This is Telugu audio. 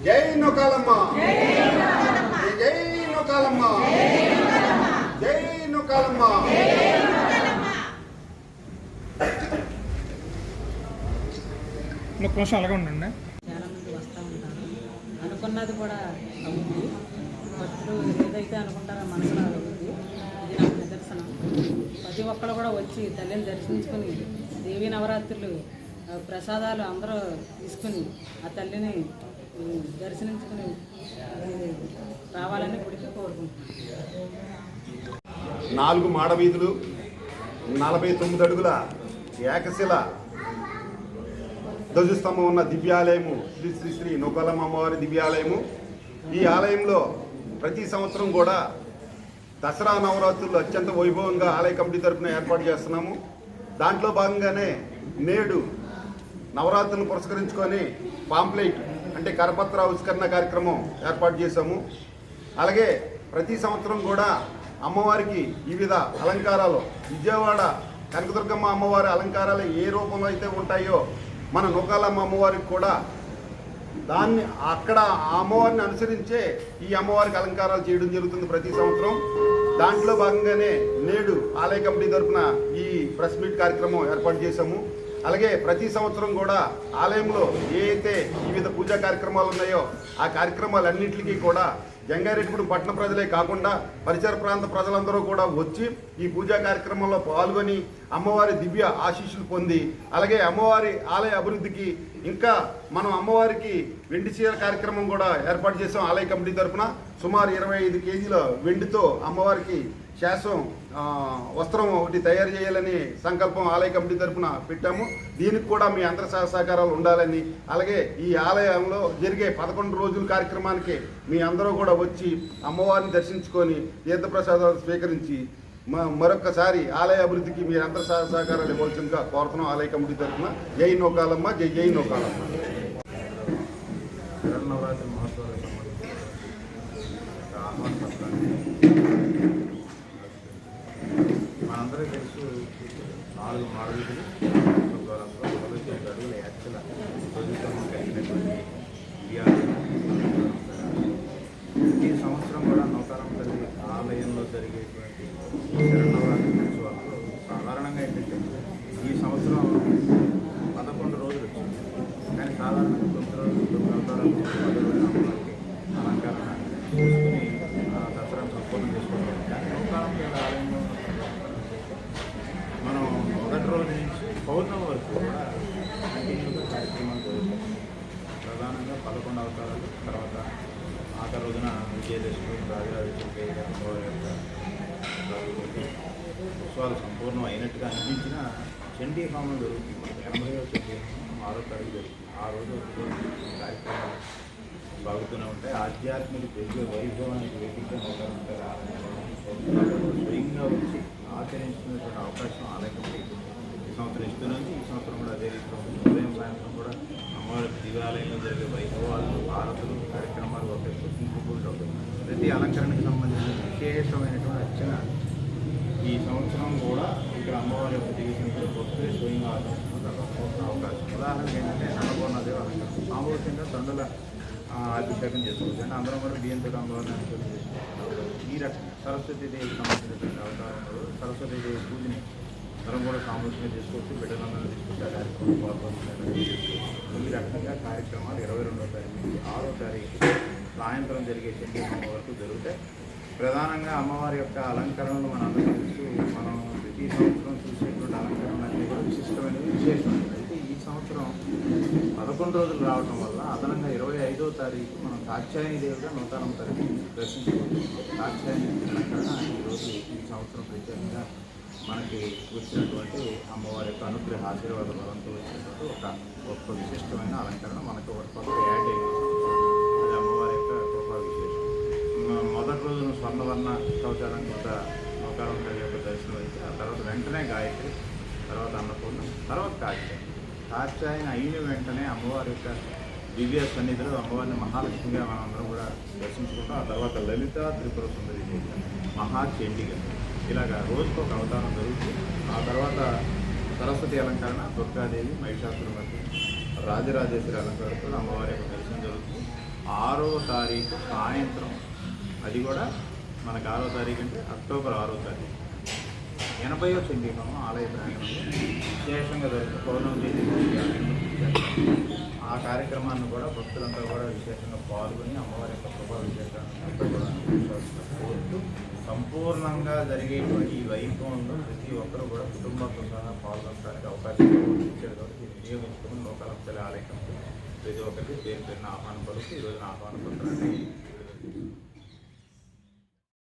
జై నూకాలమ్మ, జై నూకాలమ్మ, జై నూకాలమ్మ. ఒక్క నిమిషం అలాగే ఉండండి. చాలా మంది వస్తూ ఉంటారు. అనుకున్నది కూడా అవుతుంది. భక్తులు ఏదైతే అనుకుంటారో మనసులో అవుతుంది. ఇది నాకు నిదర్శనం. ప్రతి ఒక్కరు కూడా వచ్చి తల్లిని దర్శించుకుని దేవీ నవరాత్రులు ప్రసాదాలు అందరూ తీసుకుని ఆ తల్లిని దర్శించుకుని రావాలని గుడికి కోరుకుంటున్నాను. 4 మాడవీధులు, 49 అడుగుల ఏకశిల ధ్వజస్తంభం ఉన్న దివ్యాలయము శ్రీ శ్రీ శ్రీ నూకాలమ్మ అమ్మవారి దివ్యాలయము. ఈ ఆలయంలో ప్రతి సంవత్సరం కూడా దసరా నవరాత్రులు అత్యంత వైభవంగా ఆలయ కమిటీ తరఫున ఏర్పాటు చేస్తున్నాము. దాంట్లో భాగంగానే నేడు నవరాత్రులను పురస్కరించుకొని పాంప్లెట్ అంటే కరపత్ర ఆవిష్కరణ కార్యక్రమం ఏర్పాటు చేశాము. అలాగే ప్రతి సంవత్సరం కూడా అమ్మవారికి వివిధ అలంకారాలు, విజయవాడ కనకదుర్గమ్మ అమ్మవారి అలంకారాలు ఏ రూపంలో అయితే ఉంటాయో మన నూకాలమ్మ అమ్మవారికి కూడా దాన్ని అక్కడ ఆ అమ్మవారిని అనుసరించే ఈ అమ్మవారికి అలంకారాలు చేయడం జరుగుతుంది ప్రతి సంవత్సరం. దాంట్లో భాగంగానే నేడు ఆలయ కమిటీ తరఫున ఈ ప్రెస్ మీట్ కార్యక్రమం ఏర్పాటు చేశాము. అలాగే ప్రతి సంవత్సరం కూడా ఆలయంలో ఏ అయితే వివిధ పూజా కార్యక్రమాలు ఉన్నాయో ఆ కార్యక్రమాలన్నింటికి కూడా జంగారెడ్డిగూడెం పట్టణ ప్రజలే కాకుండా పరిసర ప్రాంత ప్రజలందరూ కూడా వచ్చి ఈ పూజా కార్యక్రమంలో పాల్గొని అమ్మవారి దివ్య ఆశీస్సులు పొంది అలాగే అమ్మవారి ఆలయ అభివృద్ధికి ఇంకా మనం అమ్మవారికి వెండి చీర కార్యక్రమం కూడా ఏర్పాటు చేసాం. ఆలయ కమిటీ తరఫున సుమారు 25 కేజీల వెండితో అమ్మవారికి శాశ్వం వస్త్రం ఒకటి తయారు చేయాలని సంకల్పం ఆలయ కమిటీ తరఫున పెట్టాము. దీనికి కూడా మీ అందరి సహకారాలు ఉండాలని, అలాగే ఈ ఆలయంలో జరిగే 11 రోజుల కార్యక్రమానికి మీ అందరూ కూడా వచ్చి అమ్మవారిని దర్శించుకొని తీర్థప్రసాదాలు స్వీకరించి మరొక్కసారి ఆలయ అభివృద్ధికి మీ అందరి సహకారాలు ఇవ్వాల్సిందిగా కోరుతున్నాం. ఆలయ కమిటీ తరఫున జై నూకాలమ్మ, జై జై నూకాలమ్మ. నవరాత్రి మహోత్సవాలకు సంబంధించి ఆహ్వాన పత్రాన్ని మనందరికీ తెలుసు. 4 మాడవీధులు, 49 అడుగుల యాక్చువల్ ధ్వజస్తంభం కలిగినటువంటి ఈ సంవత్సరం కూడా నూకాలమ్మ తల్లి ఆలయంలో జరిగేటువంటి శరన్నవరాత్రి ఉత్సవాల్లో సాధారణంగా ఏంటంటే ఈ సంవత్సరం 11 రోజులు వచ్చింది. కానీ సాధారణంగా 9 రోజులు 9 అవతారాలు 10 రోజులు అమ్మవారికి అలంకరణ చేసుకుని దసరాను సంపూర్ణం చేసుకోవడం. కానీ నూకాలమ్మ తల్లి ఆలయంలో మనం మొదటి రోజు నుంచి పౌర్ణమి వరకు కూడా కంటిన్యూగా కార్యక్రమాలు జరుగుతాయి. ప్రధానంగా 11 అవతారాలు, తర్వాత ఆఖరి రోజున విజయదశమి, రాజరాజేశ్వరి అమ్మవారి యొక్క ఉత్సవాలు సంపూర్ణం అయినట్టుగా అనిపించిన చండీ హోమం జరుగుతుంది. 80వ చండీ హోమం 6వ తారీఖు జరుగుతుంది. ఆ రోజు కార్యక్రమాలు సాగుతూనే ఉంటాయి. ఆధ్యాత్మిక దివ్య వైభవానికి వేదికగా స్వయంగా వచ్చి ఆచరించుకునేటువంటి అవకాశం ఆలయ కమిటీ ఈ సంవత్సరం ఇస్తున్నది. ఈ సంవత్సరం కూడా అదే రీతిలో ఉదయం సాయంత్రం కూడా అమ్మవారి దివ్యాలయంలో జరిగే వైభవాలు, భారతులు కార్యక్రమాలు ఒక సూచించుకుంటూ ప్రతి అలంకరణకు సంబంధించిన విశేషమైనటువంటి అర్చన ఈ సంవత్సరం కూడా ఇక్కడ అమ్మవారి యొక్క దివ్య భక్తులే స్వయంగా ఆచరించుకున్న అవకాశం. ఉదాహరణకి ఏంటంటే నల్లగొన్నదేవి అలంకరణ సామూహికంగా తండ్రుల అభిషేకం చేసుకోవచ్చు. అంటే అందరం కూడా బియ్యంతో అమ్మవారిని అభిషేకం చేసుకుంటారు. ఈ రకం సరస్వతీదేవికి సంబంధించినటువంటి అవతారంలో సరస్వతీదేవి పూజని అందరం కూడా సామూహికంగా చేసుకోవచ్చు. బిడ్డలందరూ తీసుకొచ్చి ఆ కార్యక్రమం పాల్గొంటున్నారు. ఈ రకంగా కార్యక్రమాలు 22వ తారీఖు నుంచి 6వ తారీఖు సాయంత్రం జరిగే చండీ హోమం వరకు జరుగుతాయి. ప్రధానంగా అమ్మవారి యొక్క అలంకరణలు మన అందరికీ తెలుసు. మనం ప్రతి సంవత్సరం చూసేటువంటి అలంకరణ అన్నీ కూడా విశిష్టమైనవి, విశేషమైనవి. అయితే ఈ సంవత్సరం 11 రోజులు రావడం వల్ల అదనంగా 25వ తారీఖు మనం కాత్యాయని దేవిగా నూకాలమ్మ తల్లిని దర్శించుకుంటాం. కాత్యాయని అలంకరణ ఈరోజు ఈ సంవత్సరం ప్రత్యేకంగా మనకి వచ్చినటువంటి అమ్మవారి యొక్క అనుగ్రహ ఆశీర్వాద బలంతో వచ్చినటువంటి ఒక గొప్ప విశిష్టమైన అలంకరణ మనకు ఒక కొత్త యాడ్ అయింది. అది అమ్మవారి యొక్క కృపా విశేషం. మొదటి రోజున స్వర్ణవర్ణ కవచాలంకృత నూకాలమ్మ తల్లి యొక్క దర్శనం అయితే ఆ తర్వాత వెంటనే గాయత్రి, తర్వాత అన్నపూర్ణ, తర్వాత కాత్యాయని అయిన వెంటనే అమ్మవారి యొక్క దివ్య సన్నిధిలో అమ్మవారిని మహాలక్ష్మిగా మనందరం కూడా దర్శించుకుంటాం. ఆ తర్వాత లలిత త్రిపుర సుందరి దేవి, మహాచండిగా ఇలాగా రోజుకు ఒక అవతారం జరుగుతుంది. ఆ తర్వాత సరస్వతి అలంకరణ, దుర్గాదేవి, మహిషాసురమర్దిని, రాజరాజేశ్వరి అలంకరణతో అమ్మవారి యొక్క దర్శనం జరుగుతుంది. 6వ తారీఖు సాయంత్రం, అది కూడా మనకు 6వ తారీఖు అంటే అక్టోబర్ 6వ తారీఖు 80వ చండీహోమం ఆలయ ప్రాంగణంలో విశేషంగా జరుగుతుంది. పౌర్ణమి తేదీ ఆ కార్యక్రమాన్ని కూడా భక్తులంతా కూడా విశేషంగా పాల్గొని అమ్మవారి యొక్క ప్రభావ విశేషాన్ని కూడా కోరుతూ సంపూర్ణంగా జరిగేటువంటి ఈ వైభవంలో ప్రతి ఒక్కరూ కూడా కుటుంబంతో సహా పాల్గొనడానికి అవకాశం ఇచ్చారు. కాబట్టి వినియోగించుకుని లోకాల ఆలయం ప్రతి ఒక్కరికి పేరు పేరున ఆహ్వానం పలుకు ఈరోజు ఆహ్వానం పత్రాన్ని